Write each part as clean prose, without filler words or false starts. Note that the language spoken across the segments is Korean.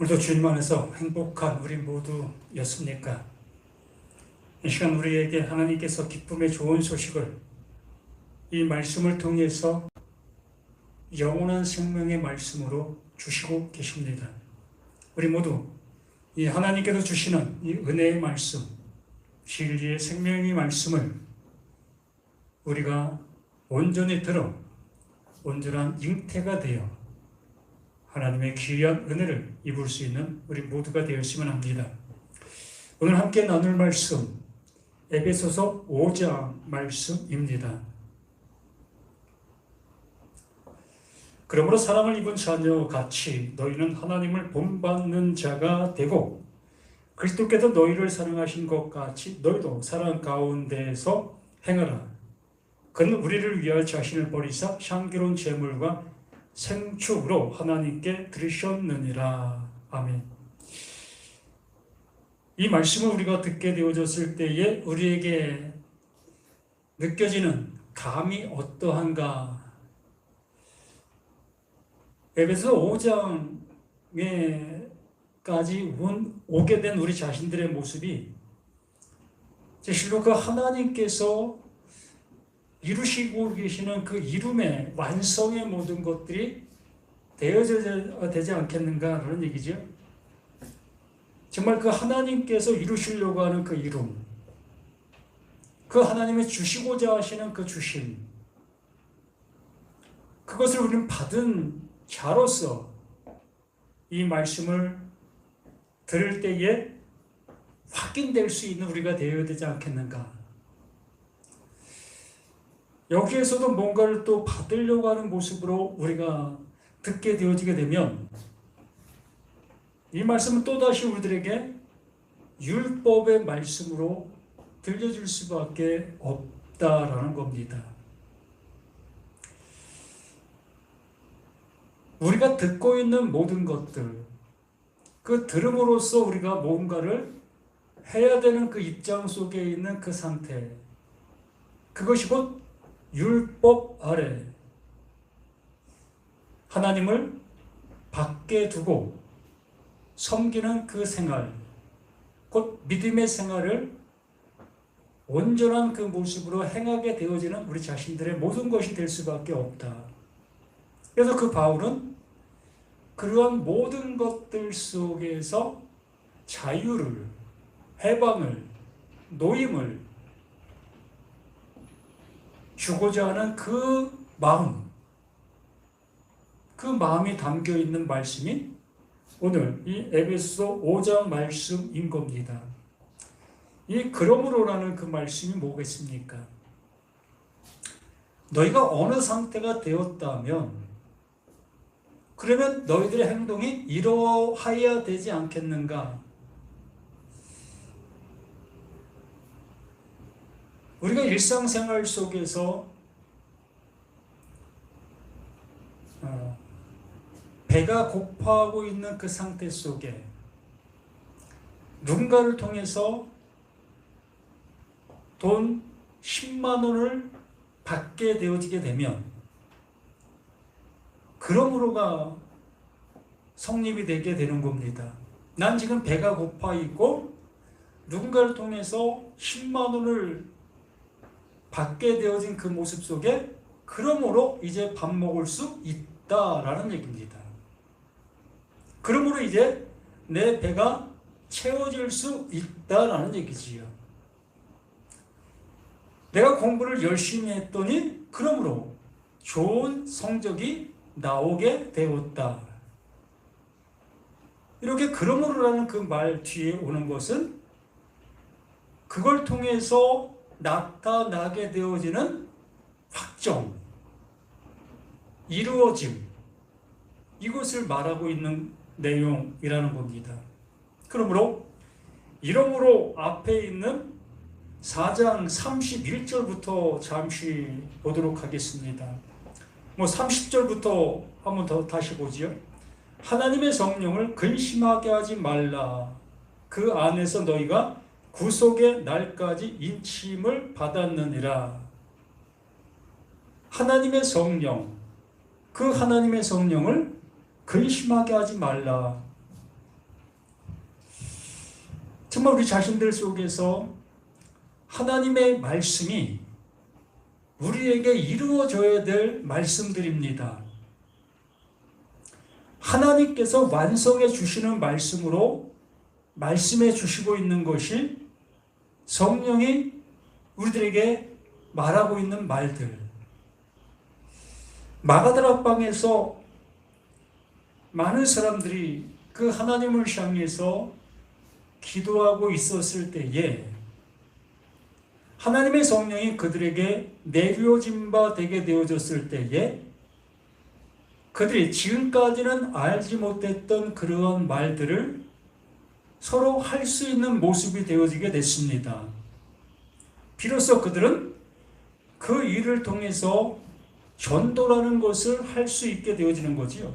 오늘도 주님 안에서 행복한 우리 모두였습니까? 이 시간 우리에게 하나님께서 기쁨의 좋은 소식을 이 말씀을 통해서 영원한 생명의 말씀으로 주시고 계십니다. 우리 모두 이 하나님께서 주시는 이 은혜의 말씀, 진리의 생명의 말씀을 우리가 온전히 들어 온전한 잉태가 되어 하나님의 귀한 은혜를 입을 수 있는 우리 모두가 되었으면 합니다. 오늘 함께 나눌 말씀, 에베소서 5장 말씀입니다. 그러므로 사랑을 입은 자녀 같이 너희는 하나님을 본받는 자가 되고 그리스도께서 너희를 사랑하신 것 같이 너희도 사랑 가운데서 행하라. 그는 우리를 위하여 자신을 버리사 향기로운 제물과 생축으로 하나님께 드리셨느니라. 아멘. 이 말씀을 우리가 듣게 되어졌을 때에 우리에게 느껴지는 감이 어떠한가? 에베소 5장에까지 오게 된 우리 자신들의 모습이 실로 그 하나님께서 이루시고 계시는 그 이룸의 완성의 모든 것들이 되어져야 되지 않겠는가라는 얘기죠. 정말 그 하나님께서 이루시려고 하는 그 이룸, 그 하나님의 주시고자 하시는 그 주심, 그것을 우리는 받은 자로서 이 말씀을 들을 때에 확인될 수 있는 우리가 되어야 되지 않겠는가. 여기에서도 뭔가를 또 받으려고 하는 모습으로 우리가 듣게 되어지게 되면 이 말씀은 또다시 우리들에게 율법의 말씀으로 들려질 수밖에 없다라는 겁니다. 우리가 듣고 있는 모든 것들, 그 들음으로써 우리가 뭔가를 해야 되는 그 입장 속에 있는 그 상태, 그것이 곧 율법 아래 하나님을 밖에 두고 섬기는 그 생활, 곧 믿음의 생활을 온전한 그 모습으로 행하게 되어지는 우리 자신들의 모든 것이 될 수밖에 없다. 그래서 그 바울은 그러한 모든 것들 속에서 자유를, 해방을, 노임을 주고자 하는 그 마음이 담겨 있는 말씀이 오늘 이 에베소 5장 말씀인 겁니다. 이 그러므로라는 그 말씀이 뭐겠습니까? 너희가 어느 상태가 되었다면 그러면 너희들의 행동이 이러하여야 되지 않겠는가? 우리가 일상생활 속에서 배가 고파하고 있는 그 상태 속에 누군가를 통해서 돈 10만 원을 받게 되어지게 되면 그러므로가 성립이 되게 되는 겁니다. 난 지금 배가 고파 있고 누군가를 통해서 10만 원을 받게 되어진 그 모습 속에 그러므로 이제 밥 먹을 수 있다라는 얘기입니다. 그러므로 이제 내 배가 채워질 수 있다라는 얘기지요. 내가 공부를 열심히 했더니 그러므로 좋은 성적이 나오게 되었다. 이렇게 그러므로라는 그 말 뒤에 오는 것은 그걸 통해서 나타나게 되어지는 확정, 이루어짐, 이것을 말하고 있는 내용이라는 겁니다. 그러므로 이러므로 앞에 있는 4장 31절부터 잠시 보도록 하겠습니다. 30절부터 한번 더 다시 보지요. 하나님의 성령을 근심하게 하지 말라. 그 안에서 너희가 구속의 날까지 인침을 받았느니라. 하나님의 성령, 그 하나님의 성령을 근심하게 하지 말라. 정말 우리 자신들 속에서 하나님의 말씀이 우리에게 이루어져야 될 말씀들입니다. 하나님께서 완성해 주시는 말씀으로 말씀해 주시고 있는 것이 성령이 우리들에게 말하고 있는 말들. 마가다락방에서 많은 사람들이 그 하나님을 향해서 기도하고 있었을 때에 하나님의 성령이 그들에게 내려진 바 되게 되어졌을 때에 그들이 지금까지는 알지 못했던 그러한 말들을 서로 할 수 있는 모습이 되어지게 됐습니다. 비로소 그들은 그 일을 통해서 전도라는 것을 할 수 있게 되어지는 거지요.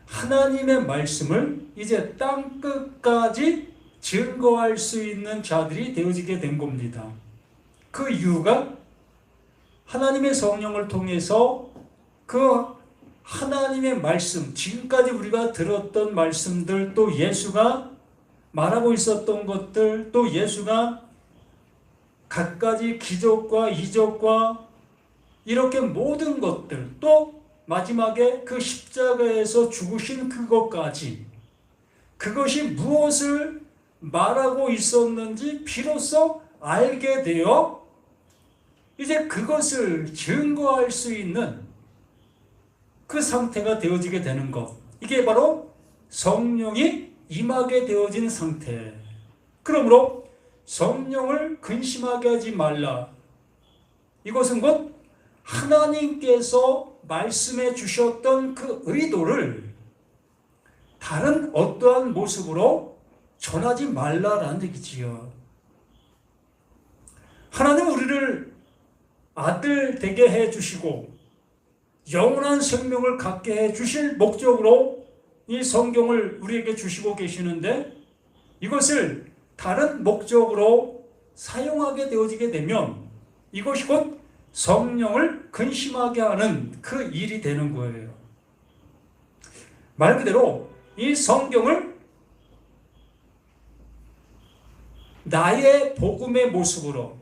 하나님의 말씀을 이제 땅 끝까지 증거할 수 있는 자들이 되어지게 된 겁니다. 그 이유가 하나님의 성령을 통해서 그 하나님의 말씀, 지금까지 우리가 들었던 말씀들, 또 예수가 말하고 있었던 것들, 또 예수가 갖가지 기적과 이적과 이렇게 모든 것들, 또 마지막에 그 십자가에서 죽으신 그것까지, 그것이 무엇을 말하고 있었는지 비로소 알게 되어 이제 그것을 증거할 수 있는 그 상태가 되어지게 되는 것. 이게 바로 성령이 임하게 되어진 상태. 그러므로 성령을 근심하게 하지 말라. 이것은 곧 하나님께서 말씀해 주셨던 그 의도를 다른 어떠한 모습으로 전하지 말라라는 얘기지요. 하나님 우리를 아들 되게 해 주시고 영원한 생명을 갖게 해 주실 목적으로 이 성경을 우리에게 주시고 계시는데 이것을 다른 목적으로 사용하게 되어지게 되면 이것이 곧 성령을 근심하게 하는 그 일이 되는 거예요. 말 그대로 이 성경을 나의 복음의 모습으로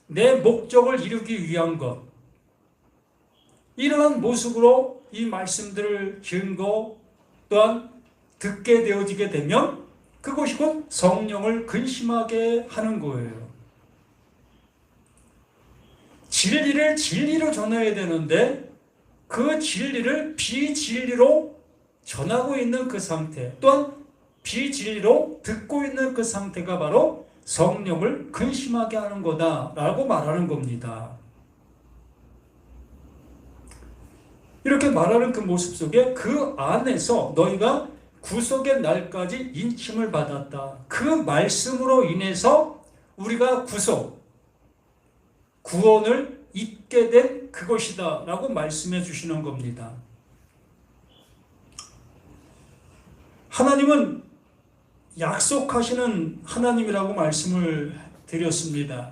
내 목적을 이루기 위한 것, 이러한 모습으로 이 말씀들을 증거 또한 듣게 되어지게 되면 그것이 곧 성령을 근심하게 하는 거예요. 진리를 진리로 전해야 되는데 그 진리를 비진리로 전하고 있는 그 상태, 또한 비진리로 듣고 있는 그 상태가 바로 성령을 근심하게 하는 거다라고 말하는 겁니다. 이렇게 말하는 그 모습 속에 그 안에서 너희가 구속의 날까지 인침을 받았다. 그 말씀으로 인해서 우리가 구원을 잊게 된 그것이다 라고 말씀해 주시는 겁니다. 하나님은 약속하시는 하나님이라고 말씀을 드렸습니다.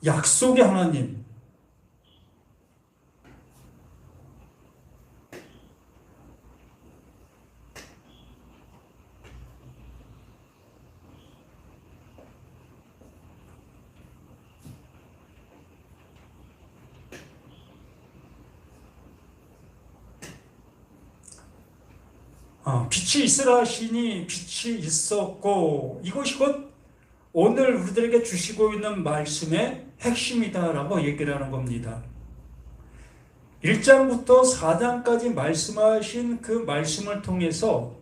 약속의 하나님. 빛이 있으라 하시니 빛이 있었고 이것이 곧 오늘 우리들에게 주시고 있는 말씀의 핵심이다라고 얘기를 하는 겁니다. 1장부터 4장까지 말씀하신 그 말씀을 통해서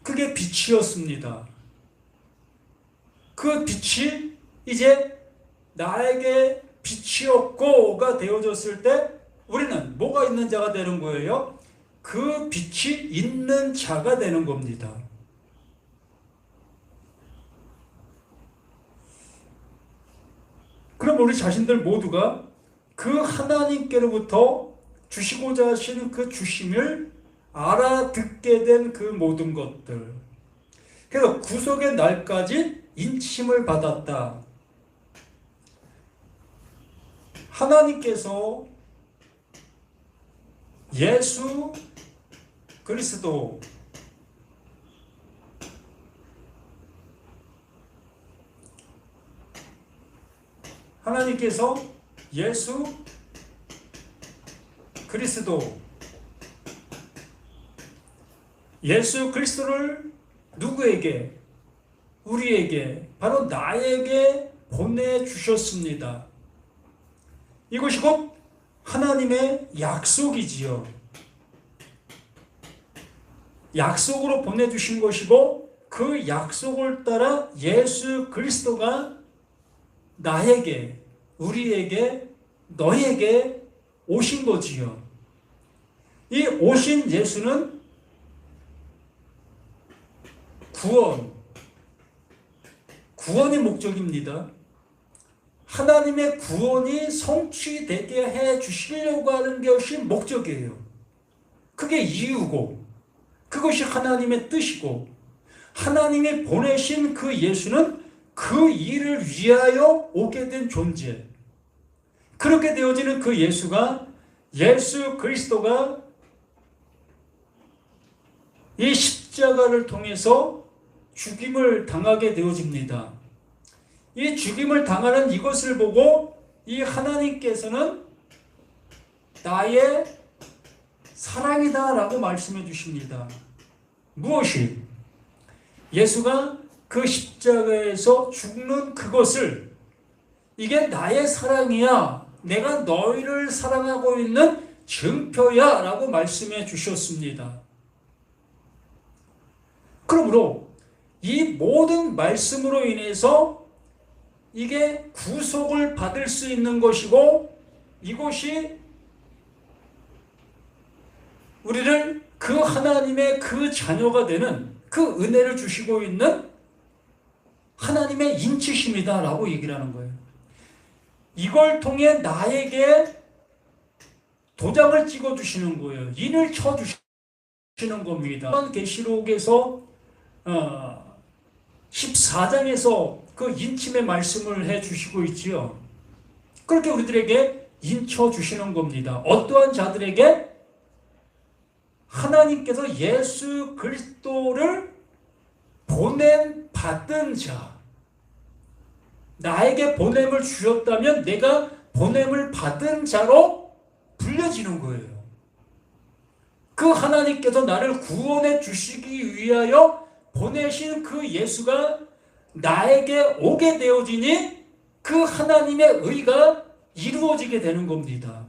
그게 빛이었습니다. 그 빛이 이제 나에게 빛이었고가 되어졌을 때 우리는 뭐가 있는 자가 되는 거예요? 그 빛이 있는 자가 되는 겁니다. 그럼 우리 자신들 모두가 그 하나님께로부터 주시고자 하시는 그 주심을 알아듣게 된 그 모든 것들. 그래서 구속의 날까지 인침을 받았다. 하나님께서 예수 그리스도. 하나님께서 예수 그리스도, 예수 그리스도를 누구에게? 우리에게, 바로 나에게 보내주셨습니다. 이것이 곧 하나님의 약속이지요. 약속으로 보내주신 것이고, 그 약속을 따라 예수 그리스도가 나에게, 우리에게, 너에게 오신 거지요. 이 오신 예수는 구원이 목적입니다. 하나님의 구원이 성취되게 해 주시려고 하는 것이 목적이에요. 그게 이유고, 그것이 하나님의 뜻이고, 하나님이 보내신 그 예수는 그 일을 위하여 오게 된 존재. 그렇게 되어지는 그 예수가, 예수 그리스도가 이 십자가를 통해서 죽임을 당하게 되어집니다. 이 죽임을 당하는 이것을 보고 이 하나님께서는 나의 사랑이다 라고 말씀해 주십니다. 무엇이? 예수가 그 십자가에서 죽는 그것을, 이게 나의 사랑이야, 내가 너희를 사랑하고 있는 증표야 라고 말씀해 주셨습니다. 그러므로 이 모든 말씀으로 인해서 이게 구속을 받을 수 있는 것이고, 이것이 우리를 그 하나님의 그 자녀가 되는 그 은혜를 주시고 있는 하나님의 인치심이다 라고 얘기를 하는 거예요. 이걸 통해 나에게 도장을 찍어주시는 거예요. 인을 쳐주시는 겁니다. 계시록에서 14장에서 그 인침의 말씀을 해주시고 있지요. 그렇게 우리들에게 인쳐주시는 겁니다. 어떠한 자들에게? 하나님께서 예수 그리스도를 받은 자, 나에게 보냄을 주셨다면 내가 보냄을 받은 자로 불려지는 거예요. 그 하나님께서 나를 구원해 주시기 위하여 보내신 그 예수가 나에게 오게 되어지니 그 하나님의 의가 이루어지게 되는 겁니다.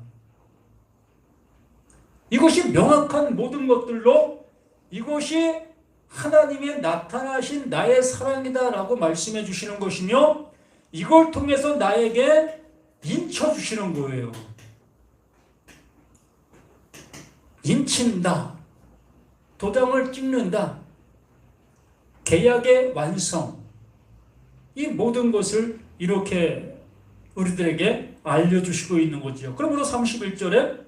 이것이 명확한 모든 것들로 이것이 하나님의 나타나신 나의 사랑이다 라고 말씀해 주시는 것이며, 이걸 통해서 나에게 인쳐 주시는 거예요. 인친다, 도장을 찍는다, 계약의 완성, 이 모든 것을 이렇게 우리들에게 알려주시고 있는 거죠. 그러므로 31절에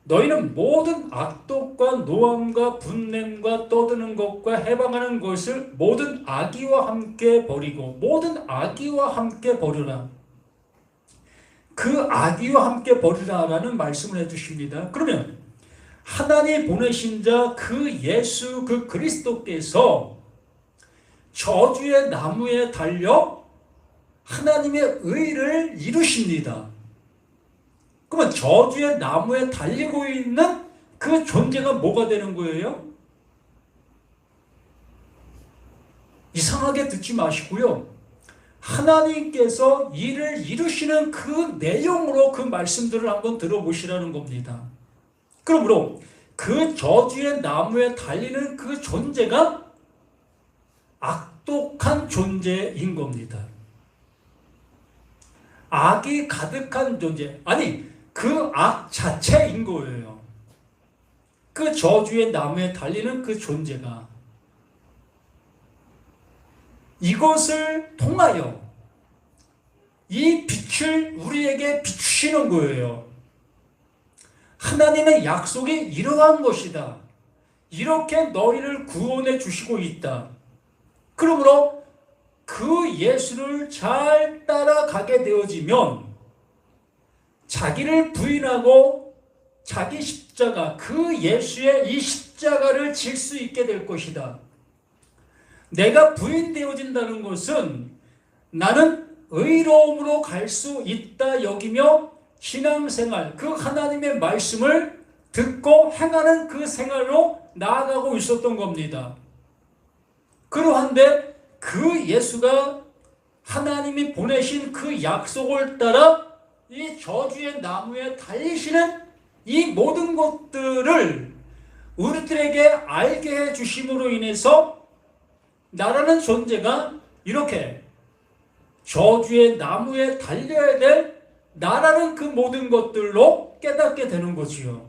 너희는 모든 악독과 노함과 분냄과 떠드는 것과 해방하는 것을 모든 악의와 함께 버리고, 모든 악의와 함께 버리라. 그 악의와 함께 버리라라는 말씀을 해주십니다. 그러면 하나님 보내신 자 그 예수 그 그리스도께서 저주의 나무에 달려 하나님의 의를 이루십니다. 그러면 저주의 나무에 달리고 있는 그 존재가 뭐가 되는 거예요? 이상하게 듣지 마시고요. 하나님께서 일을 이루시는 그 내용으로 그 말씀들을 한번 들어보시라는 겁니다. 그러므로 그 저주의 나무에 달리는 그 존재가 악독한 존재인 겁니다. 악이 가득한 존재, 아니 그 악 자체인 거예요. 그 저주의 나무에 달리는 그 존재가 이것을 통하여 이 빛을 우리에게 비추시는 거예요. 하나님의 약속이 이러한 것이다. 이렇게 너희를 구원해 주시고 있다. 그러므로 그 예수를 잘 따라가게 되어지면 자기를 부인하고 자기 십자가, 그 예수의 이 십자가를 질 수 있게 될 것이다. 내가 부인되어진다는 것은 나는 의로움으로 갈 수 있다 여기며 신앙생활, 그 하나님의 말씀을 듣고 행하는 그 생활로 나아가고 있었던 겁니다. 그러한데 그 예수가 하나님이 보내신 그 약속을 따라 이 저주의 나무에 달리시는 이 모든 것들을 우리들에게 알게 해 주심으로 인해서 나라는 존재가 이렇게 저주의 나무에 달려야 될 나라는 그 모든 것들로 깨닫게 되는 거지요.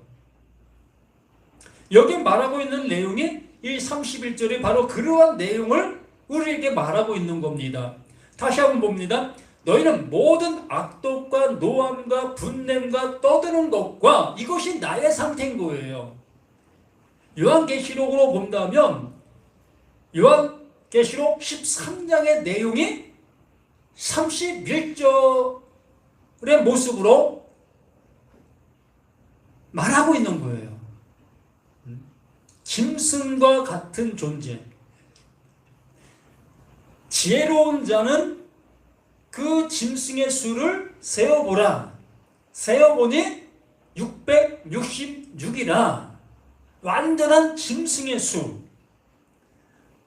여기 말하고 있는 내용이 이 31절이 바로 그러한 내용을 우리에게 말하고 있는 겁니다. 다시 한번 봅니다. 너희는 모든 악독과 노함과 분냄과 떠드는 것과, 이것이 나의 상태인 거예요. 요한계시록으로 본다면 요한계시록 13장의 내용이 31절의 모습으로 말하고 있는 거예요. 짐승과 같은 존재. 지혜로운 자는 그 짐승의 수를 세어보라. 세어보니 666이라. 완전한 짐승의 수.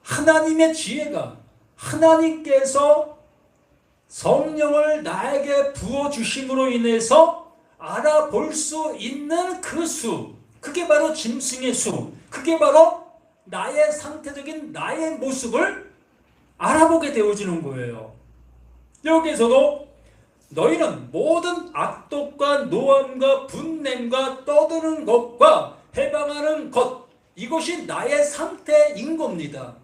하나님의 지혜가, 하나님께서 성령을 나에게 부어주심으로 인해서 알아볼 수 있는 그 수, 그게 바로 짐승의 수, 그게 바로 나의 상태적인 나의 모습을 알아보게 되어지는 거예요. 여기서도 너희는 모든 악독과 노함과 분냄과 떠드는 것과 해방하는 것, 이것이 나의 상태인 겁니다.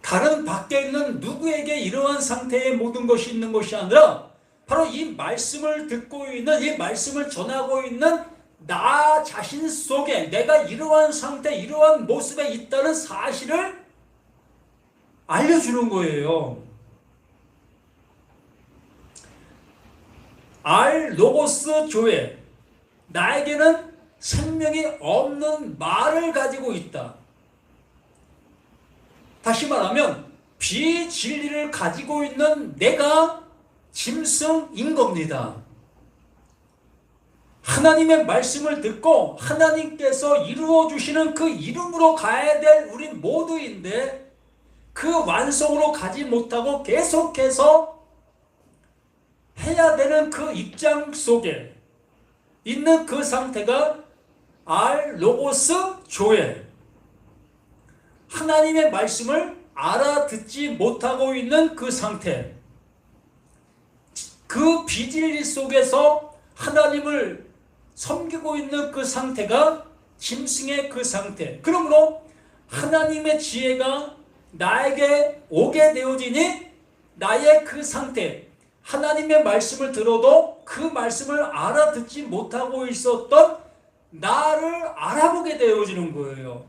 다른 밖에 있는 누구에게 이러한 상태의 모든 것이 있는 것이 아니라 바로 이 말씀을 듣고 있는, 이 말씀을 전하고 있는 나 자신 속에 내가 이러한 상태, 이러한 모습에 있다는 사실을 알려주는 거예요. 로고스 조에, 나에게는 생명이 없는 말을 가지고 있다. 다시 말하면 비진리를 가지고 있는 내가 짐승인 겁니다. 하나님의 말씀을 듣고 하나님께서 이루어 주시는 그 이름으로 가야 될 우리 모두인데, 그 완성으로 가지 못하고 계속해서 해야 되는 그 입장 속에 있는 그 상태가 로고스 조에, 하나님의 말씀을 알아듣지 못하고 있는 그 상태, 그 비진리 속에서 하나님을 섬기고 있는 그 상태가 짐승의 그 상태. 그러므로 하나님의 지혜가 나에게 오게 되어지니 나의 그 상태, 하나님의 말씀을 들어도 그 말씀을 알아듣지 못하고 있었던 나를 알아보게 되어지는 거예요.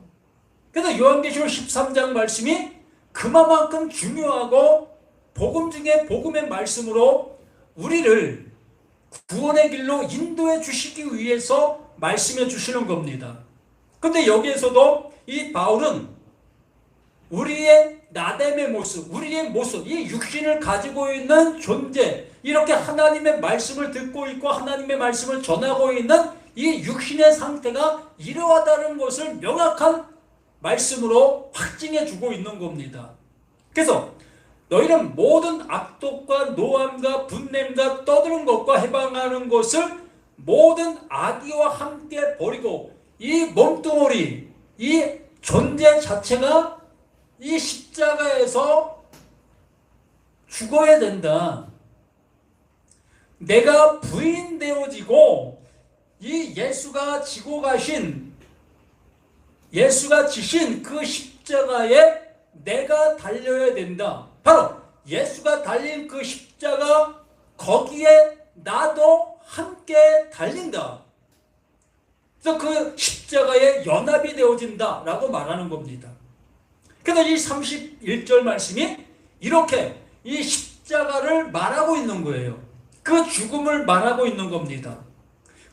그래서 요한계시록 13장 말씀이 그만큼 중요하고 복음 중에 복음의 말씀으로 우리를 구원의 길로 인도해 주시기 위해서 말씀해 주시는 겁니다. 근데 여기에서도 이 바울은 우리의 나됨의 모습, 우리의 모습, 이 육신을 가지고 있는 존재, 이렇게 하나님의 말씀을 듣고 있고 하나님의 말씀을 전하고 있는 이 육신의 상태가 이러하다는 것을 명확한 말씀으로 확증해 주고 있는 겁니다. 그래서 너희는 모든 악독과 노함과 분냄과 떠드는 것과 해방하는 것을 모든 악의와 함께 버리고, 이 몸뚱어리, 이 존재 자체가 이 십자가에서 죽어야 된다. 내가 부인되어지고 이 예수가 지고 가신, 예수가 지신 그 십자가에 내가 달려야 된다. 바로 예수가 달린 그 십자가, 거기에 나도 함께 달린다. 그래서 그 십자가에 연합이 되어진다 라고 말하는 겁니다. 그래서 이 31절 말씀이 이렇게 이 십자가를 말하고 있는 거예요. 그 죽음을 말하고 있는 겁니다.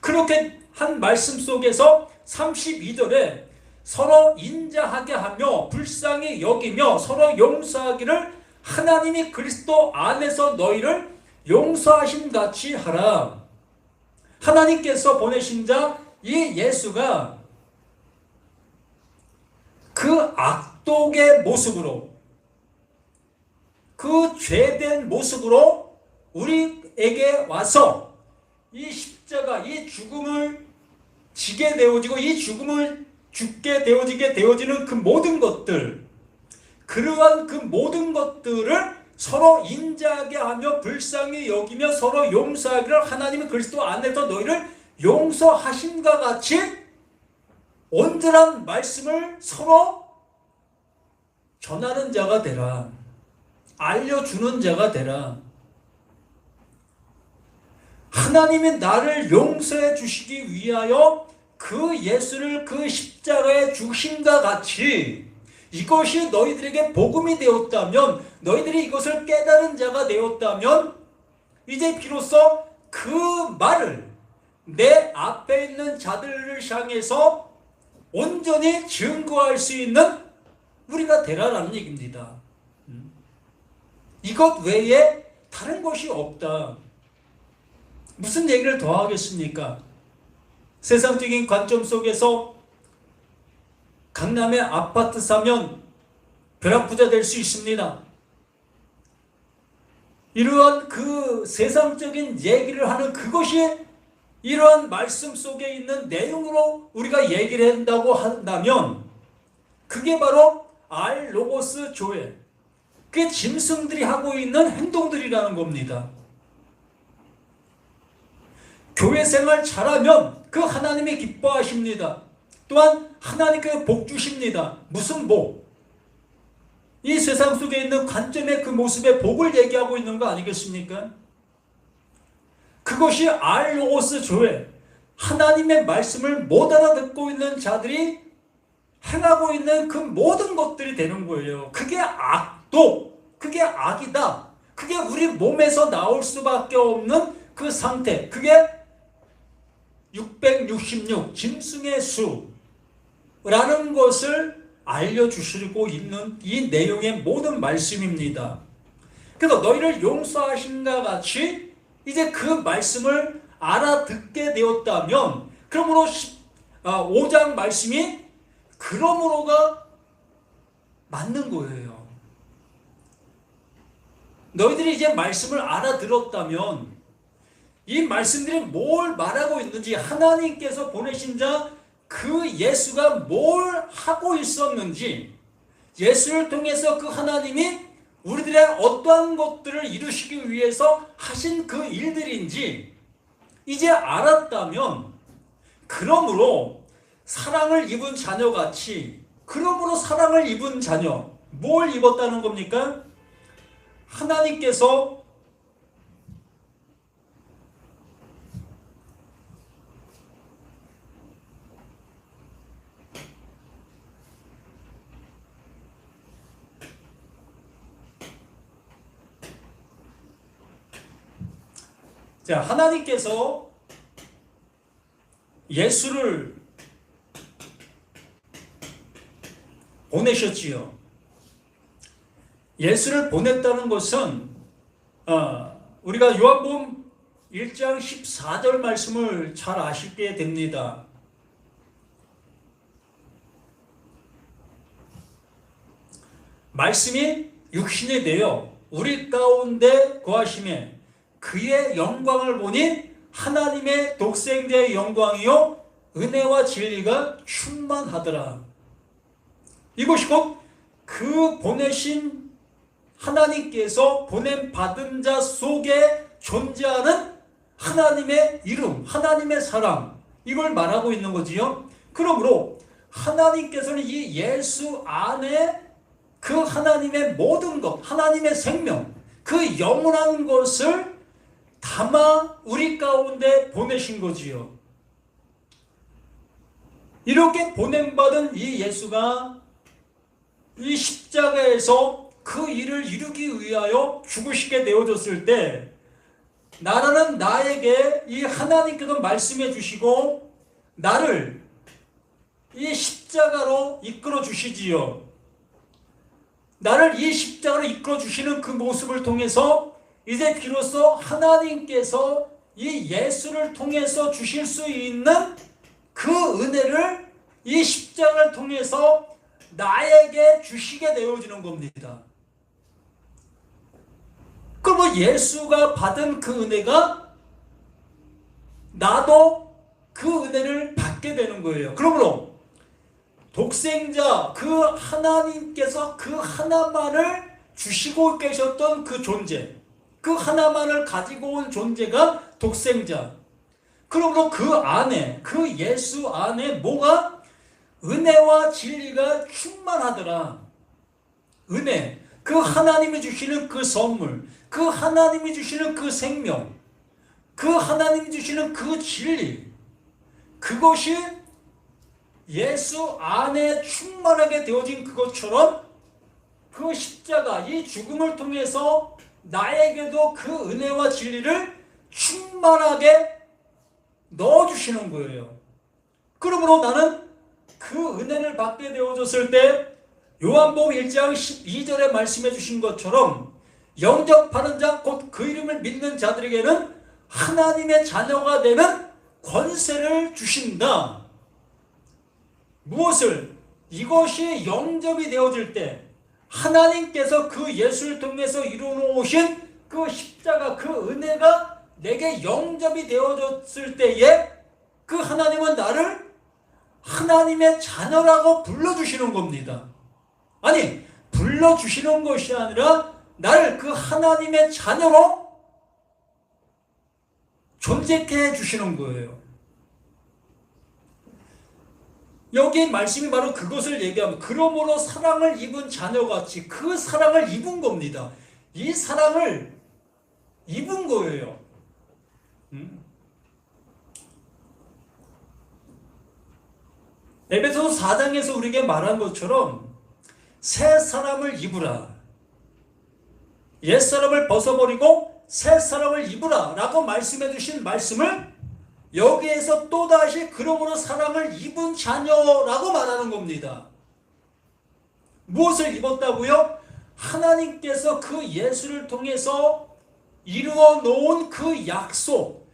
그렇게 한 말씀 속에서 32절에 서로 인자하게 하며 불쌍히 여기며 서로 용서하기를 하나님이 그리스도 안에서 너희를 용서하심 같이 하라. 하나님께서 보내신 자 이 예수가 그 악독의 모습으로, 그 죄된 모습으로 우리에게 와서 이 십자가, 이 죽음을 지게 되어지고 이 죽음을 죽게 되어지는 그 모든 것들, 그러한 그 모든 것들을 서로 인자하게 하며 불쌍히 여기며 서로 용서하기를 하나님은 그리스도 안에서 너희를 용서하심과 같이 온전한 말씀을 서로 전하는 자가 되라. 알려주는 자가 되라. 하나님이 나를 용서해 주시기 위하여 그 예수를 그 십자가에 주심과 같이 이것이 너희들에게 복음이 되었다면, 너희들이 이것을 깨달은 자가 되었다면 이제 비로소 그 말을 내 앞에 있는 자들을 향해서 온전히 증거할 수 있는 우리가 되라라는 얘기입니다. 이것 외에 다른 것이 없다. 무슨 얘기를 더 하겠습니까? 세상적인 관점 속에서 강남에 아파트 사면 벼락부자 될 수 있습니다. 이러한 그 세상적인 얘기를 하는 그것이 이러한 말씀 속에 있는 내용으로 우리가 얘기를 한다고 한다면 그게 바로 알로고스 조엘, 그게 짐승들이 하고 있는 행동들이라는 겁니다. 교회 생활 잘하면 그 하나님이 기뻐하십니다. 또한 하나님께서 복 주십니다. 무슨 복? 이 세상 속에 있는 관점의 그 모습의 복을 얘기하고 있는 거 아니겠습니까? 그것이 알로고스 조엘, 하나님의 말씀을 못 알아듣고 있는 자들이 행하고 있는 그 모든 것들이 되는 거예요. 그게 악독, 그게 악이다. 그게 우리 몸에서 나올 수밖에 없는 그 상태, 그게 666 짐승의 수라는 것을 알려주시고 있는 이 내용의 모든 말씀입니다. 그래서 너희를 용서하신가 같이 이제 그 말씀을 알아듣게 되었다면, 그러므로 5장 말씀이 그러므로가 맞는 거예요. 너희들이 이제 말씀을 알아들었다면 이 말씀들이 뭘 말하고 있는지, 하나님께서 보내신 자 그 예수가 뭘 하고 있었는지, 예수를 통해서 그 하나님이 우리들의 어떠한 것들을 이루시기 위해서 하신 그 일들인지 이제 알았다면, 그러므로 사랑을 입은 자녀같이, 그러므로 사랑을 입은 자녀, 뭘 입었다는 겁니까? 하나님께서 하나님께서 예수를 보내셨지요. 예수를 보냈다는 것은 우리가 요한복음 1장 14절 말씀을 잘 아시게 됩니다. 말씀이 육신이 되어 우리 가운데 거하심에 그의 영광을 보니 하나님의 독생자의 영광이요 은혜와 진리가 충만하더라. 이것이 곧 그 보내신 하나님께서 보냄 받은 자 속에 존재하는 하나님의 이름, 하나님의 사랑, 이걸 말하고 있는 거지요. 그러므로 하나님께서는 이 예수 안에 그 하나님의 모든 것, 하나님의 생명, 그 영원한 것을 담아 우리 가운데 보내신 거지요. 이렇게 보냄받은 이 예수가 이 십자가에서 그 일을 이루기 위하여 죽으시게 되어졌을 때 나라는 나에게 이 하나님께서 말씀해 주시고 나를 이 십자가로 이끌어 주시지요. 나를 이 십자가로 이끌어 주시는 그 모습을 통해서 이제 비로소 하나님께서 이 예수를 통해서 주실 수 있는 그 은혜를 이 십자가를 통해서 나에게 주시게 되어지는 겁니다. 그럼 예수가 받은 그 은혜가 나도 그 은혜를 받게 되는 거예요. 그러므로 독생자 그 하나님께서 그 하나만을 주시고 계셨던 그 존재, 그 하나만을 가지고 온 존재가 독생자. 그러므로 그 안에, 그 예수 안에 뭐가 은혜와 진리가 충만하더라. 은혜, 그 하나님이 주시는 그 선물, 그 하나님이 주시는 그 생명, 그 하나님이 주시는 그 진리, 그것이 예수 안에 충만하게 되어진 그것처럼 그 십자가, 이 죽음을 통해서 나에게도 그 은혜와 진리를 충만하게 넣어주시는 거예요. 그러므로 나는 그 은혜를 받게 되어졌을 때 요한복음 1장 12절에 말씀해 주신 것처럼 영접하는 자, 곧 그 이름을 믿는 자들에게는 하나님의 자녀가 되는 권세를 주신다. 무엇을? 이것이 영접이 되어질 때 하나님께서 그 예수를 통해서 이루어놓으신 그 십자가, 그 은혜가 내게 영접이 되어졌을 때에 그 하나님은 나를 하나님의 자녀라고 불러주시는 겁니다. 아니, 불러주시는 것이 아니라 나를 그 하나님의 자녀로 존재케 해주시는 거예요. 여기 말씀이 바로 그것을 얘기하면 그러므로 사랑을 입은 자녀같이 그 사랑을 입은 겁니다. 이 사랑을 입은 거예요. 에베소서 4장에서 우리에게 말한 것처럼 새 사람을 입으라. 옛사람을 벗어버리고 새 사람을 입으라 라고 말씀해 주신 말씀을 여기에서 또다시 그러므로 사랑을 입은 자녀라고 말하는 겁니다. 무엇을 입었다고요? 하나님께서 그 예수를 통해서 이루어 놓은 그 약속을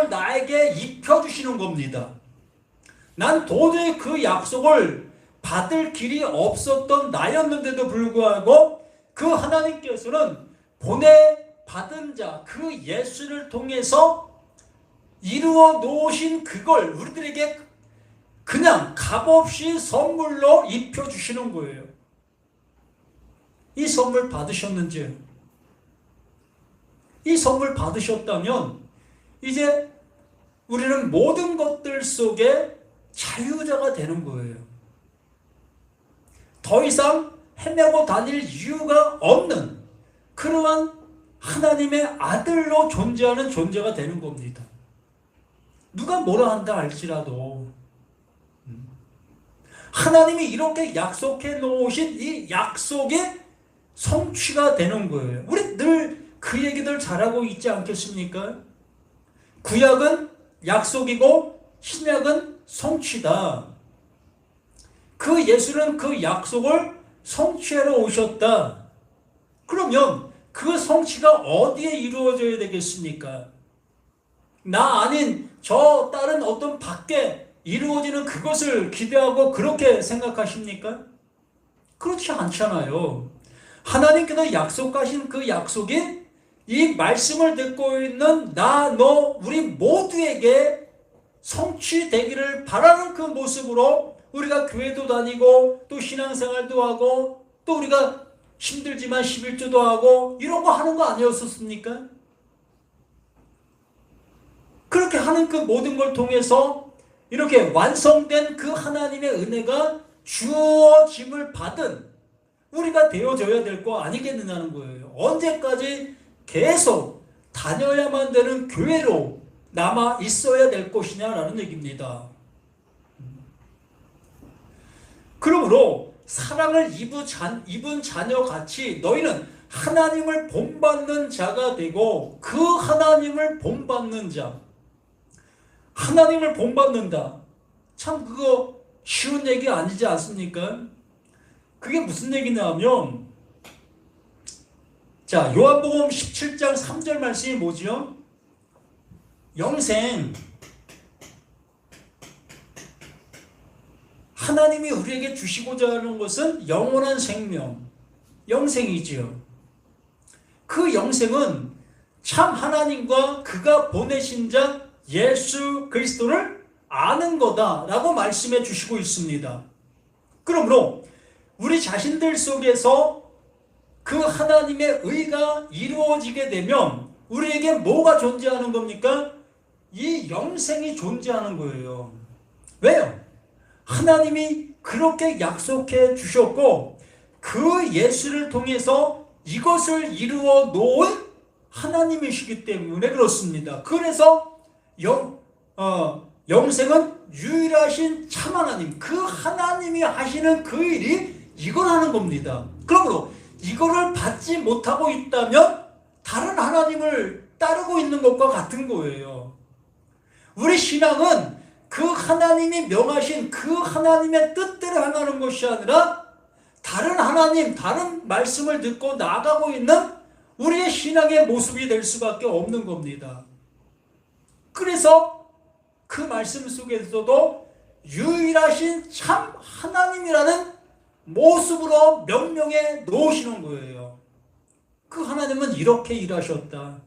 나에게 입혀주시는 겁니다. 난 도저히 그 약속을 받을 길이 없었던 나였는데도 불구하고 그 하나님께서는 보내받은 자, 그 예수를 통해서 이루어 놓으신 그걸 우리들에게 그냥 값없이 선물로 입혀주시는 거예요. 이 선물 받으셨는지? 이 선물 받으셨다면 이제 우리는 모든 것들 속에 자유자가 되는 거예요. 더 이상 헤매고 다닐 이유가 없는 그러한 하나님의 아들로 존재하는 존재가 되는 겁니다. 누가 뭐라 한다 할지라도 하나님이 이렇게 약속해 놓으신 이 약속이 성취가 되는 거예요. 우리 늘 그 얘기들 잘하고 있지 않겠습니까? 구약은 약속이고 신약은 성취다. 그 예수는 그 약속을 성취하러 오셨다. 그러면 그 성취가 어디에 이루어져야 되겠습니까? 나 아닌 저 다른 어떤 밖에 이루어지는 그것을 기대하고 그렇게 생각하십니까? 그렇지 않잖아요. 하나님께서 약속하신 그 약속이 이 말씀을 듣고 있는 나, 너, 우리 모두에게 성취되기를 바라는 그 모습으로 우리가 교회도 다니고 또 신앙생활도 하고 또 우리가 힘들지만 11조도 하고 이런 거 하는 거 아니었습니까? 그렇게 하는 그 모든 걸 통해서 이렇게 완성된 그 하나님의 은혜가 주어짐을 받은 우리가 되어져야 될 거 아니겠느냐는 거예요. 언제까지 계속 다녀야만 되는 교회로 남아 있어야 될 것이냐라는 얘기입니다. 그러므로 사랑을 입은 자녀같이 너희는 하나님을 본받는 자가 되고 그 하나님을 본받는 자, 하나님을 본받는다. 참 그거 쉬운 얘기 아니지 않습니까? 그게 무슨 얘기냐면, 자, 요한복음 17장 3절 말씀이 뭐죠? 영생, 하나님이 우리에게 주시고자 하는 것은 영원한 생명, 영생이지요. 그 영생은 참 하나님과 그가 보내신 자 예수 그리스도를 아는 거다라고 말씀해 주시고 있습니다. 그러므로 우리 자신들 속에서 그 하나님의 의가 이루어지게 되면 우리에게 뭐가 존재하는 겁니까? 이 영생이 존재하는 거예요. 왜요? 하나님이 그렇게 약속해 주셨고 그 예수를 통해서 이것을 이루어 놓은 하나님이시기 때문에 그렇습니다. 그래서 영생은 유일하신 참 하나님, 그 하나님이 하시는 그 일이 이걸 하는 겁니다. 그러므로 이거를 받지 못하고 있다면 다른 하나님을 따르고 있는 것과 같은 거예요. 우리 신앙은 그 하나님이 명하신 그 하나님의 뜻대로 행하는 것이 아니라 다른 하나님, 다른 말씀을 듣고 나아가고 있는 우리의 신앙의 모습이 될 수밖에 없는 겁니다. 그래서 그 말씀 속에서도 유일하신 참 하나님이라는 모습으로 명명해 놓으시는 거예요. 그 하나님은 이렇게 일하셨다.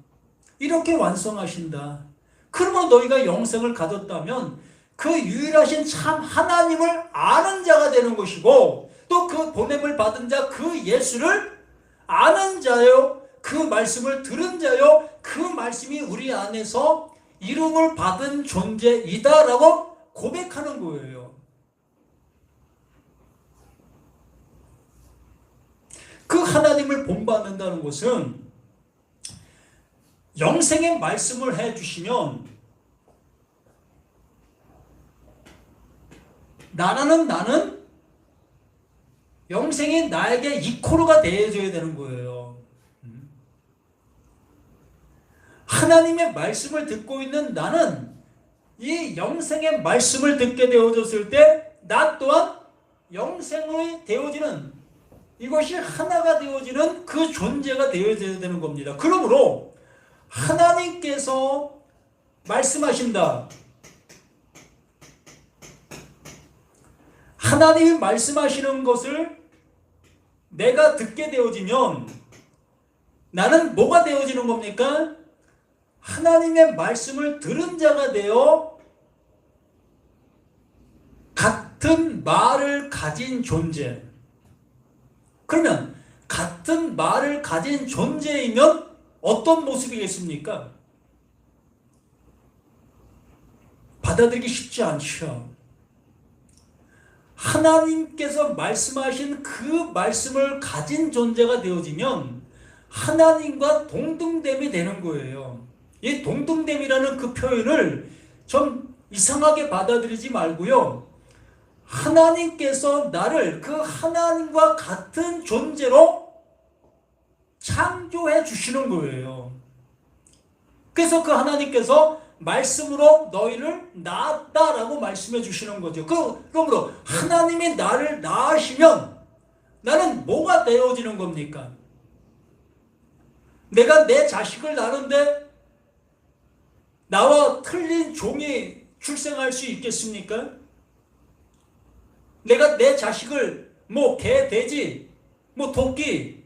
이렇게 완성하신다. 그러면 너희가 영생을 가졌다면 그 유일하신 참 하나님을 아는 자가 되는 것이고 또 그 보냄을 받은 자 그 예수를 아는 자요, 그 말씀을 들은 자요, 그 말씀이 우리 안에서 이름을 받은 존재이다라고 고백하는 거예요. 그 하나님을 본받는다는 것은 영생의 말씀을 해주시면 나는 영생이 나에게 이코르가 되어줘야 되는 거예요. 하나님의 말씀을 듣고 있는 나는 이 영생의 말씀을 듣게 되어졌을 때 나 또한 영생이 되어지는, 이것이 하나가 되어지는 그 존재가 되어져야 되는 겁니다. 그러므로 하나님께서 말씀하신다. 하나님이 말씀하시는 것을 내가 듣게 되어지면 나는 뭐가 되어지는 겁니까? 하나님의 말씀을 들은 자가 되어 같은 말을 가진 존재. 그러면 같은 말을 가진 존재이면 어떤 모습이겠습니까? 받아들이기 쉽지 않죠. 하나님께서 말씀하신 그 말씀을 가진 존재가 되어지면 하나님과 동등됨이 되는 거예요. 이 동등됨이라는 그 표현을 좀 이상하게 받아들이지 말고요. 하나님께서 나를 그 하나님과 같은 존재로 창조해 주시는 거예요. 그래서 그 하나님께서 말씀으로 너희를 낳았다라고 말씀해 주시는 거죠. 그러므로 하나님이 나를 낳으시면 나는 뭐가 되어지는 겁니까? 내가 내 자식을 낳는데 나와 틀린 종이 출생할 수 있겠습니까? 내가 내 자식을 개, 돼지, 토끼,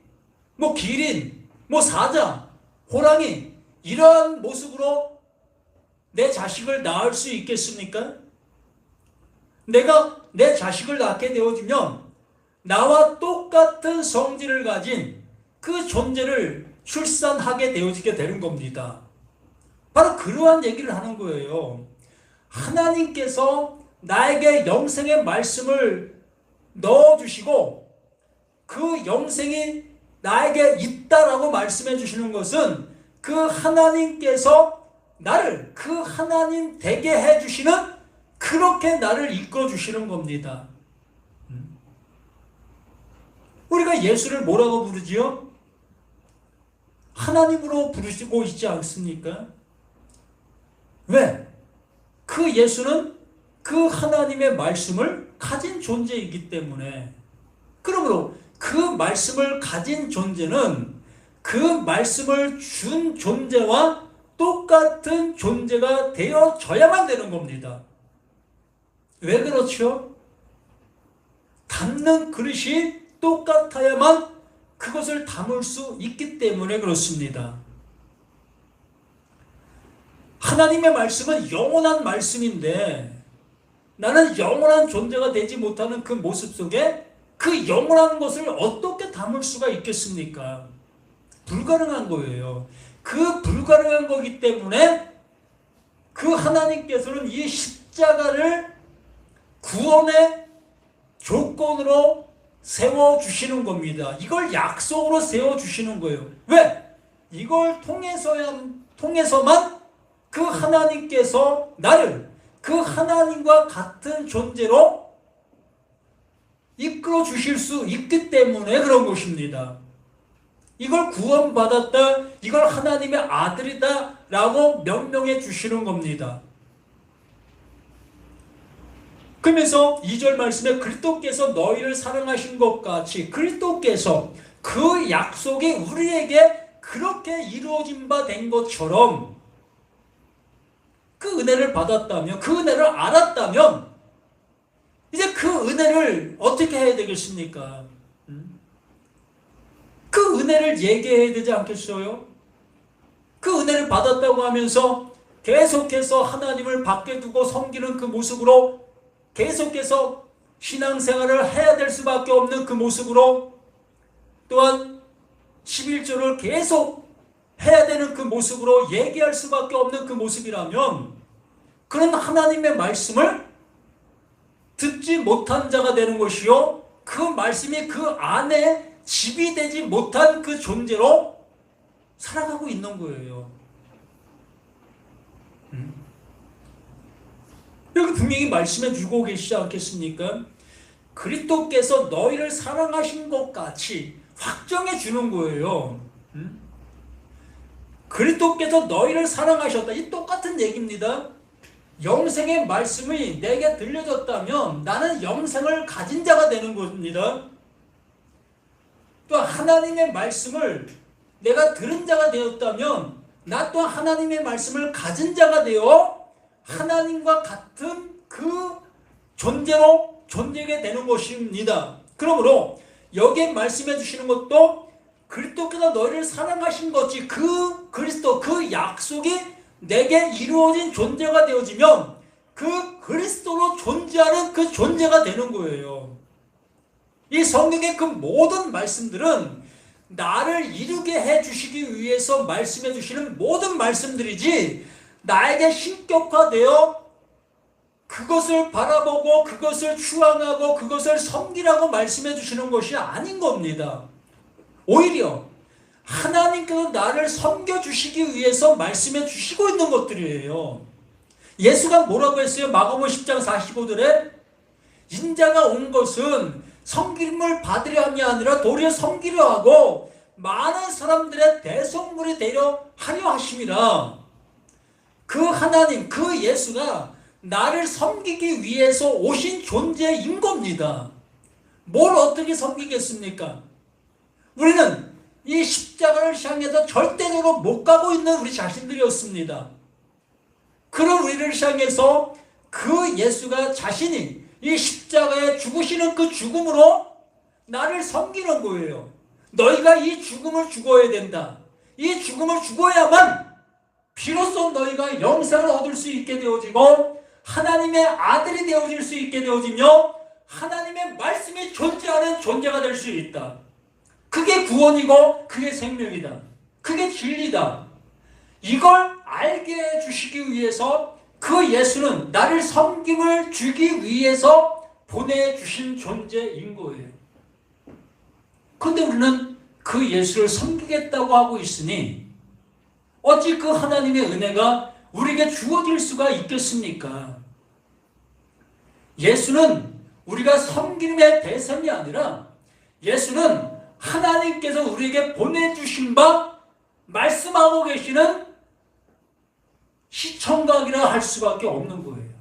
기린, 사자, 호랑이 이러한 모습으로 내 자식을 낳을 수 있겠습니까? 내가 내 자식을 낳게 되어지면 나와 똑같은 성질을 가진 그 존재를 출산하게 되어지게 되는 겁니다. 바로 그러한 얘기를 하는 거예요. 하나님께서 나에게 영생의 말씀을 넣어주시고 그 영생이 나에게 있다라고 말씀해 주시는 것은 그 하나님께서 나를 그 하나님 되게 해주시는, 그렇게 나를 이끌어 주시는 겁니다. 우리가 예수를 뭐라고 부르지요? 하나님으로 부르시고 있지 않습니까? 왜? 그 예수는 그 하나님의 말씀을 가진 존재이기 때문에, 그러므로 그 말씀을 가진 존재는 그 말씀을 준 존재와 똑같은 존재가 되어져야만 되는 겁니다. 왜 그렇죠? 담는 그릇이 똑같아야만 그것을 담을 수 있기 때문에 그렇습니다. 하나님의 말씀은 영원한 말씀인데 나는 영원한 존재가 되지 못하는 그 모습 속에 그 영원한 것을 어떻게 담을 수가 있겠습니까? 불가능한 거예요. 그 불가능한 거기 때문에 그 하나님께서는 이 십자가를 구원의 조건으로 세워주시는 겁니다. 이걸 약속으로 세워주시는 거예요. 왜? 이걸 통해서만 그 하나님께서 나를 그 하나님과 같은 존재로 이끌어 주실 수 있기 때문에 그런 것입니다. 이걸 구원받았다, 이걸 하나님의 아들이다 라고 명명해 주시는 겁니다. 그러면서 2절 말씀에 그리스도께서 너희를 사랑하신 것 같이 그리스도께서 그 약속이 우리에게 그렇게 이루어진 바 된 것처럼 그 은혜를 받았다면, 그 은혜를 알았다면 이제 그 은혜를 어떻게 해야 되겠습니까? 그 은혜를 얘기해야 되지 않겠어요? 그 은혜를 받았다고 하면서 계속해서 하나님을 밖에 두고 섬기는 그 모습으로 계속해서 신앙생활을 해야 될 수밖에 없는 그 모습으로 또한 11조를 계속 해야 되는 그 모습으로 얘기할 수밖에 없는 그 모습이라면 그런 하나님의 말씀을 듣지 못한 자가 되는 것이요, 그 말씀이 그 안에 집이 되지 못한 그 존재로 살아가고 있는 거예요. 여기 분명히 말씀해 주고 계시지 않겠습니까? 그리스도께서 너희를 사랑하신 것 같이 확정해 주는 거예요. 그리스도께서 너희를 사랑하셨다. 이 똑같은 얘기입니다. 영생의 말씀이 내게 들려졌다면 나는 영생을 가진 자가 되는 겁니다. 또 하나님의 말씀을 내가 들은 자가 되었다면 나 또한 하나님의 말씀을 가진 자가 되어 하나님과 같은 그 존재로 존재게 되는 것입니다. 그러므로 여기에 말씀해 주시는 것도 그리스도께서 너희를 사랑하신 것이 그 그리스도, 그 약속이 내게 이루어진 존재가 되어지면 그 그리스도로 존재하는 그 존재가 되는 거예요. 이 성경의 그 모든 말씀들은 나를 이루게 해주시기 위해서 말씀해 주시는 모든 말씀들이지 나에게 신격화되어 그것을 바라보고 그것을 추앙하고 그것을 섬기라고 말씀해 주시는 것이 아닌 겁니다. 오히려 하나님께서 나를 섬겨주시기 위해서 말씀해 주시고 있는 것들이에요. 예수가 뭐라고 했어요? 마가복음 10장 45절에 인자가 온 것은 섬김을 받으려 함이 아니라 도리어 섬기려 하고 많은 사람들의 대속물이 되려 하려 하심이라. 그 하나님, 그 예수가 나를 섬기기 위해서 오신 존재인 겁니다. 뭘 어떻게 섬기겠습니까? 우리는 이 십자가를 향해서 절대적으로 못 가고 있는 우리 자신들이었습니다. 그런 우리를 향해서 그 예수가 자신이 이 십자가에 죽으시는 그 죽음으로 나를 섬기는 거예요. 너희가 이 죽음을 죽어야 된다. 이 죽음을 죽어야만 비로소 너희가 영생을 얻을 수 있게 되어지고 하나님의 아들이 되어질 수 있게 되어지며 하나님의 말씀이 존재하는 존재가 될 수 있다. 그게 구원이고 그게 생명이다. 그게 진리다. 이걸 알게 해주시기 위해서 그 예수는 나를 섬김을 주기 위해서 보내주신 존재인 거예요. 그런데 우리는 그 예수를 섬기겠다고 하고 있으니 어찌 그 하나님의 은혜가 우리에게 주어질 수가 있겠습니까? 예수는 우리가 섬김의 대상이 아니라 예수는 하나님께서 우리에게 보내주신 바 말씀하고 계시는 시청각이라 할 수밖에 없는 거예요.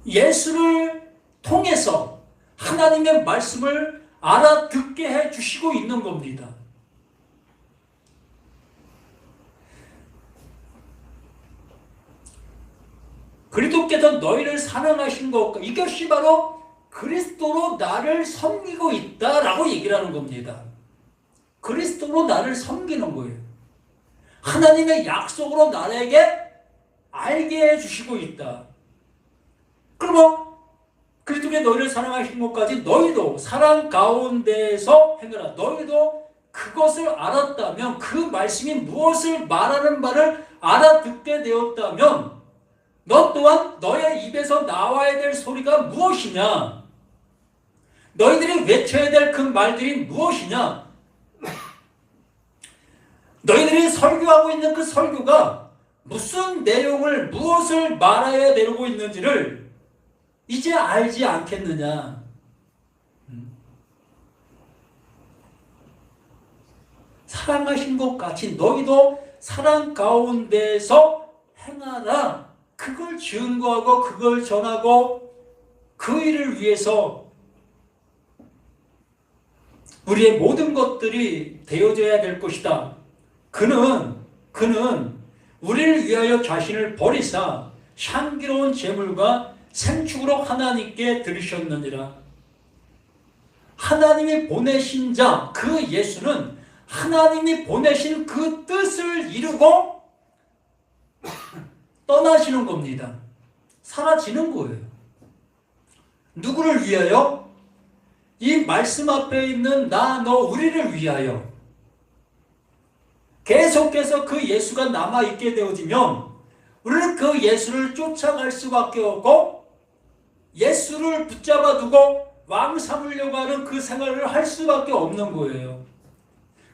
예수를 통해서 하나님의 말씀을 알아듣게 해 주시고 있는 겁니다. 그리스도께서 너희를 사랑하신 것, 이것이 바로 그리스도로 나를 섬기고 있다라고 얘기를 하는 겁니다. 그리스도로 나를 섬기는 거예요. 하나님의 약속으로 나에게 알게 해주시고 있다. 그러면 그리스도께 너희를 사랑하신 것까지 너희도 사랑 가운데에서 행하라. 너희도 그것을 알았다면, 그 말씀이 무엇을 말하는 바를 알아듣게 되었다면 너 또한 너의 입에서 나와야 될 소리가 무엇이냐? 너희들이 외쳐야 될 그 말들이 무엇이냐? 너희들이 설교하고 있는 그 설교가 무슨 내용을, 무엇을 말해야 되고 있는지를 이제 알지 않겠느냐? 사랑하신 것 같이 너희도 사랑 가운데서 행하라. 그걸 증거하고 그걸 전하고 그 일을 위해서 우리의 모든 것들이 되어져야 될 것이다. 그는 우리를 위하여 자신을 버리사 향기로운 제물과 생축으로 하나님께 드리셨느니라. 하나님이 보내신 자, 그 예수는 하나님이 보내신 그 뜻을 이루고 떠나시는 겁니다. 사라지는 거예요. 누구를 위하여? 이 말씀 앞에 있는 나, 너, 우리를 위하여. 계속해서 그 예수가 남아있게 되어지면 우리는 그 예수를 쫓아갈 수밖에 없고 예수를 붙잡아 두고 왕 삼으려고 하는 그 생활을 할 수밖에 없는 거예요.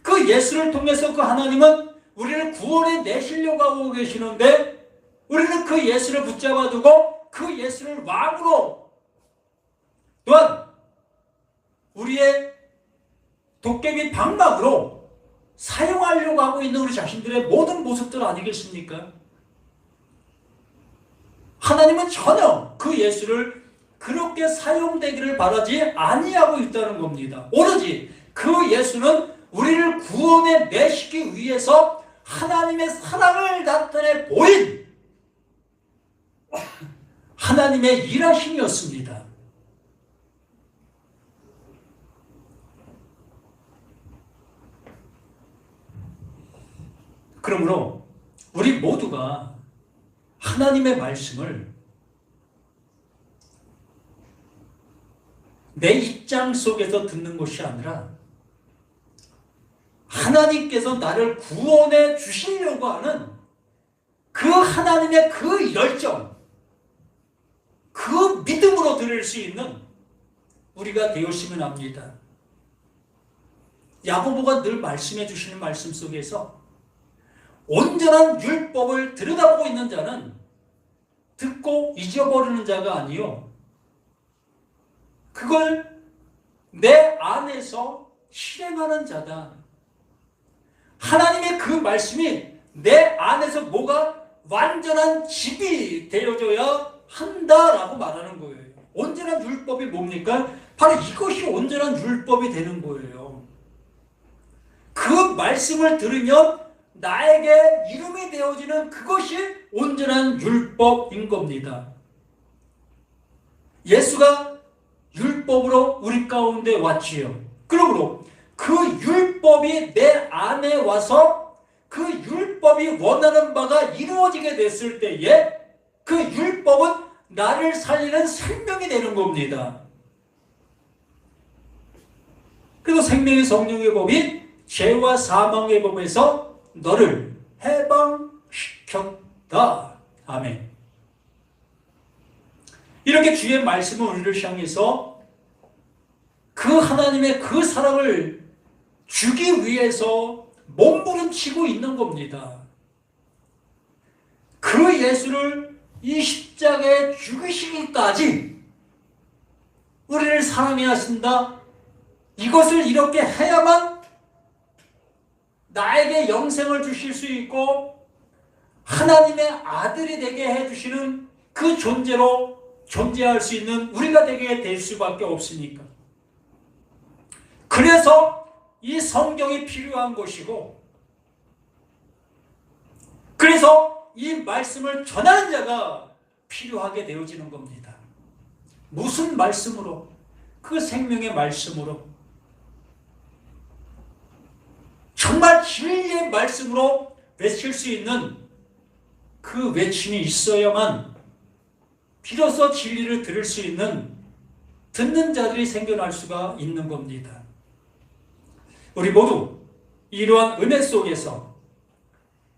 그 예수를 통해서 그 하나님은 우리를 구원해 내시려고 하고 계시는데 우리는 그 예수를 붙잡아 두고 그 예수를 왕으로, 또한 우리의 도깨비 방망으로 사용하려고 하고 있는 우리 자신들의 모든 모습들 아니겠습니까? 하나님은 전혀 그 예수를 그렇게 사용되기를 바라지 아니하고 있다는 겁니다. 오로지 그 예수는 우리를 구원해 내시기 위해서 하나님의 사랑을 나타내 보인 하나님의 일하심이었습니다. 그러므로 우리 모두가 하나님의 말씀을 내 입장 속에서 듣는 것이 아니라 하나님께서 나를 구원해 주시려고 하는 그 하나님의 그 열정, 그 믿음으로 들을 수 있는 우리가 되었으면 합니다. 야고보가 늘 말씀해 주시는 말씀 속에서 온전한 율법을 들여다보고 있는 자는 듣고 잊어버리는 자가 아니요, 그걸 내 안에서 실행하는 자다. 하나님의 그 말씀이 내 안에서 뭐가 완전한 집이 되어져야 한다라고 말하는 거예요. 온전한 율법이 뭡니까? 바로 이것이 온전한 율법이 되는 거예요. 그 말씀을 들으면 나에게 이름이 되어지는 그것이 온전한 율법인 겁니다. 예수가 율법으로 우리 가운데 왔지요. 그러므로 그 율법이 내 안에 와서 그 율법이 원하는 바가 이루어지게 됐을 때에 그 율법은 나를 살리는 생명이 되는 겁니다. 그리고 생명의 성령의 법이 죄와 사망의 법에서 너를 해방시켰다. 아멘. 이렇게 주의 말씀은 우리를 향해서 그 하나님의 그 사랑을 주기 위해서 몸부림치고 있는 겁니다. 그 예수를 이 십자가에 죽으시기까지 우리를 사랑해 하신다. 이것을 이렇게 해야만 나에게 영생을 주실 수 있고 하나님의 아들이 되게 해주시는 그 존재로 존재할 수 있는 우리가 되게 될 수밖에 없으니까. 그래서 이 성경이 필요한 것이고, 그래서 이 말씀을 전하는 자가 필요하게 되어지는 겁니다. 무슨 말씀으로? 그 생명의 말씀으로, 정말 진리의 말씀으로 외칠 수 있는 그 외침이 있어야만 비로소 진리를 들을 수 있는 듣는 자들이 생겨날 수가 있는 겁니다. 우리 모두 이러한 은혜 속에서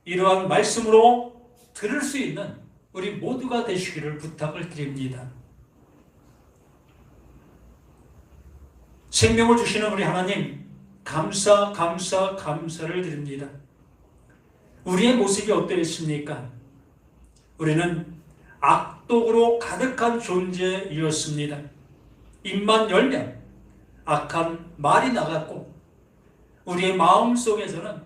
이러한 말씀으로 들을 수 있는 우리 모두가 되시기를 부탁을 드립니다. 생명을 주시는 우리 하나님, 감사를 드립니다. 우리의 모습이 어떠했습니까? 우리는 악독으로 가득한 존재이었습니다. 입만 열면 악한 말이 나갔고, 우리의 마음 속에서는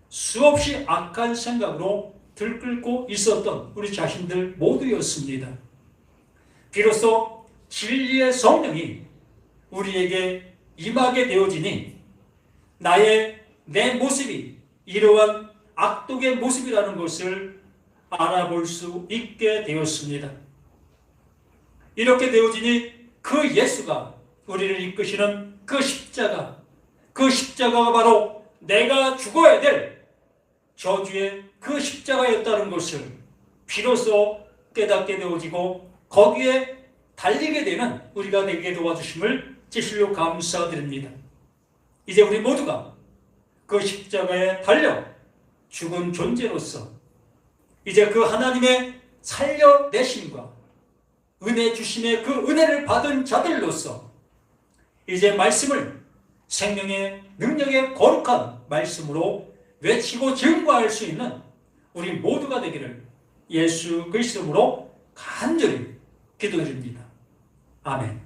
수없이 악한 생각으로 들끓고 있었던 우리 자신들 모두였습니다. 비로소 진리의 성령이 우리에게 임하게 되어지니 내 모습이 이러한 악독의 모습이라는 것을 알아볼 수 있게 되었습니다. 이렇게 되어지니 그 예수가 우리를 이끄시는 그 십자가가 바로 내가 죽어야 될 저주의 그 십자가였다는 것을 비로소 깨닫게 되어지고 거기에 달리게 되는 우리가 되게 도와주심을 진실로 감사드립니다. 이제 우리 모두가 그 십자가에 달려 죽은 존재로서 이제 그 하나님의 살려내심과 은혜 주심의 그 은혜를 받은 자들로서 이제 말씀을 생명의 능력의 거룩한 말씀으로 외치고 증거할 수 있는 우리 모두가 되기를 예수 그리스도로 간절히 기도드립니다. 아멘.